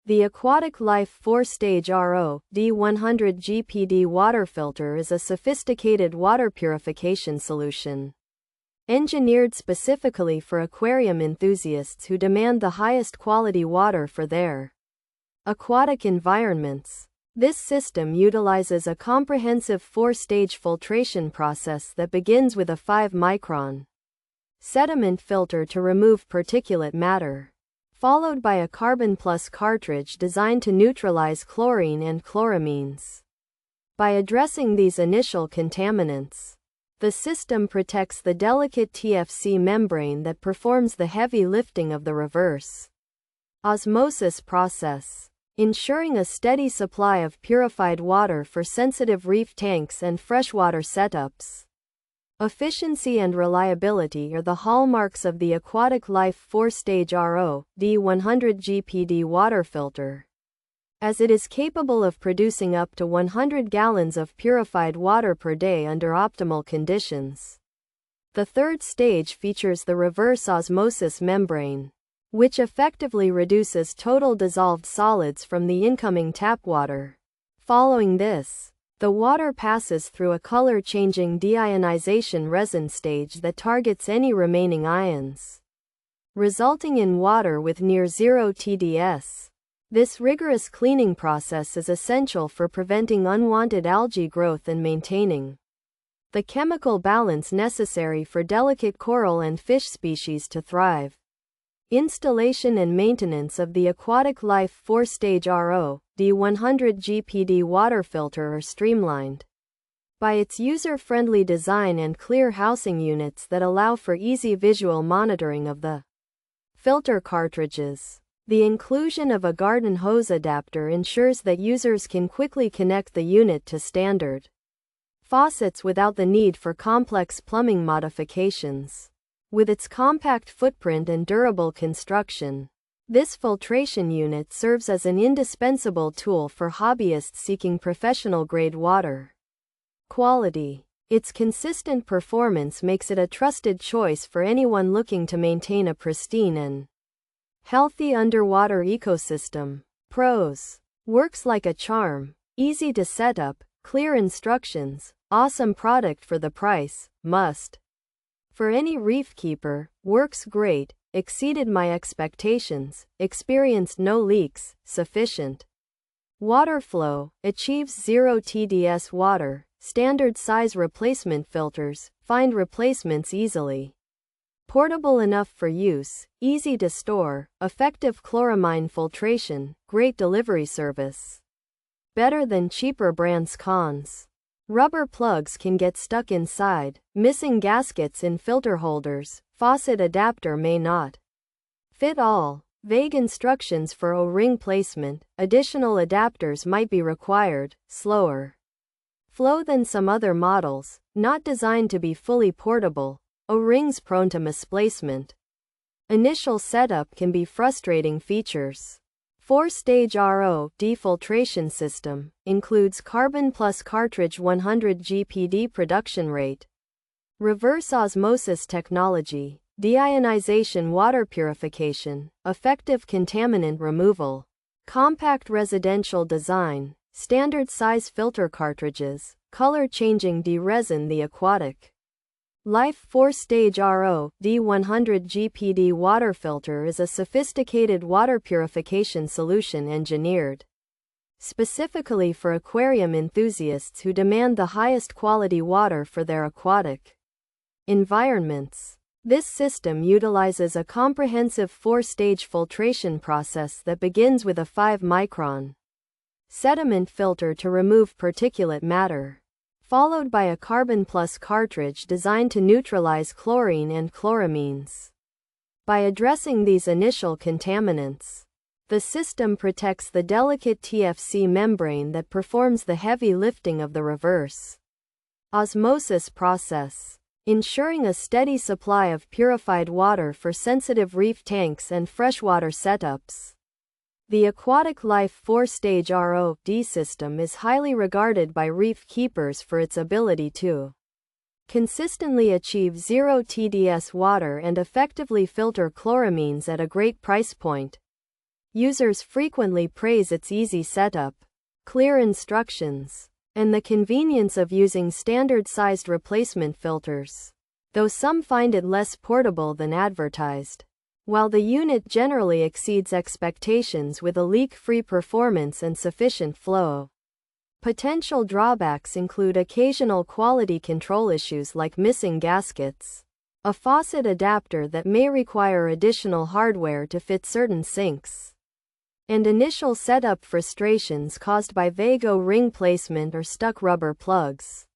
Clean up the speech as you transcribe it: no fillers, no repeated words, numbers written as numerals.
The Aquatic Life 4-stage RO D100 GPD water filter is a sophisticated water purification solution engineered specifically for aquarium enthusiasts who demand the highest quality water for their aquatic environments. This system utilizes a comprehensive 4-stage filtration process that begins with a 5-micron sediment filter to remove particulate matter, followed by a carbon plus cartridge designed to neutralize chlorine and chloramines. By addressing these initial contaminants, the system protects the delicate TFC membrane that performs the heavy lifting of the reverse osmosis process, ensuring a steady supply of purified water for sensitive reef tanks and freshwater setups. Efficiency and reliability are the hallmarks of the Aquatic Life 4-stage RO D100 GPD water filter, as it is capable of producing up to 100 gallons of purified water per day under optimal conditions. The third stage features the reverse osmosis membrane, which effectively reduces total dissolved solids from the incoming tap water. Following this, the water passes through a color-changing deionization resin stage that targets any remaining ions, resulting in water with near zero TDS. This rigorous cleaning process is essential for preventing unwanted algae growth and maintaining the chemical balance necessary for delicate coral and fish species to thrive. Installation and maintenance of the Aquatic Life 4-stage RO D100 GPD water filter are streamlined by its user-friendly design and clear housing units that allow for easy visual monitoring of the filter cartridges. The inclusion of a garden hose adapter ensures that users can quickly connect the unit to standard faucets without the need for complex plumbing modifications. With its compact footprint and durable construction, this filtration unit serves as an indispensable tool for hobbyists seeking professional-grade water quality. Its consistent performance makes it a trusted choice for anyone looking to maintain a pristine and healthy underwater ecosystem. Pros: works like a charm, easy to set up, clear instructions, awesome product for the price. Must for any reef keeper, works great, exceeded my expectations, experienced no leaks, sufficient water flow, achieves zero TDS water, standard size replacement filters, find replacements easily. Portable enough for use, easy to store, effective chloramine filtration, great delivery service. Better than cheaper brands. Cons: rubber plugs can get stuck inside, missing gaskets in filter holders, faucet adapter may not fit all, vague instructions for O-ring placement, additional adapters might be required, slower flow than some other models, not designed to be fully portable, O-rings prone to misplacement. Initial setup can be frustrating. Features: 4-stage RO defiltration system, includes carbon plus cartridge 100 GPD production rate, reverse osmosis technology, deionization water purification, effective contaminant removal, compact residential design, standard size filter cartridges, color-changing resin. The Aquatic Life 4-stage RO D100 GPD water filter is a sophisticated water purification solution engineered specifically for aquarium enthusiasts who demand the highest quality water for their aquatic environments. This system utilizes a comprehensive 4-stage filtration process that begins with a 5-micron sediment filter to remove particulate matter, followed by a carbon plus cartridge designed to neutralize chlorine and chloramines. By addressing these initial contaminants, the system protects the delicate TFC membrane that performs the heavy lifting of the reverse osmosis process, ensuring a steady supply of purified water for sensitive reef tanks and freshwater setups. The Aquatic Life 4-stage RO D system is highly regarded by reef keepers for its ability to consistently achieve zero TDS water and effectively filter chloramines at a great price point. Users frequently praise its easy setup, clear instructions, and the convenience of using standard-sized replacement filters, though some find it less portable than advertised. While the unit generally exceeds expectations with a leak-free performance and sufficient flow, potential drawbacks include occasional quality control issues like missing gaskets, a faucet adapter that may require additional hardware to fit certain sinks, and initial setup frustrations caused by vague O-ring placement or stuck rubber plugs.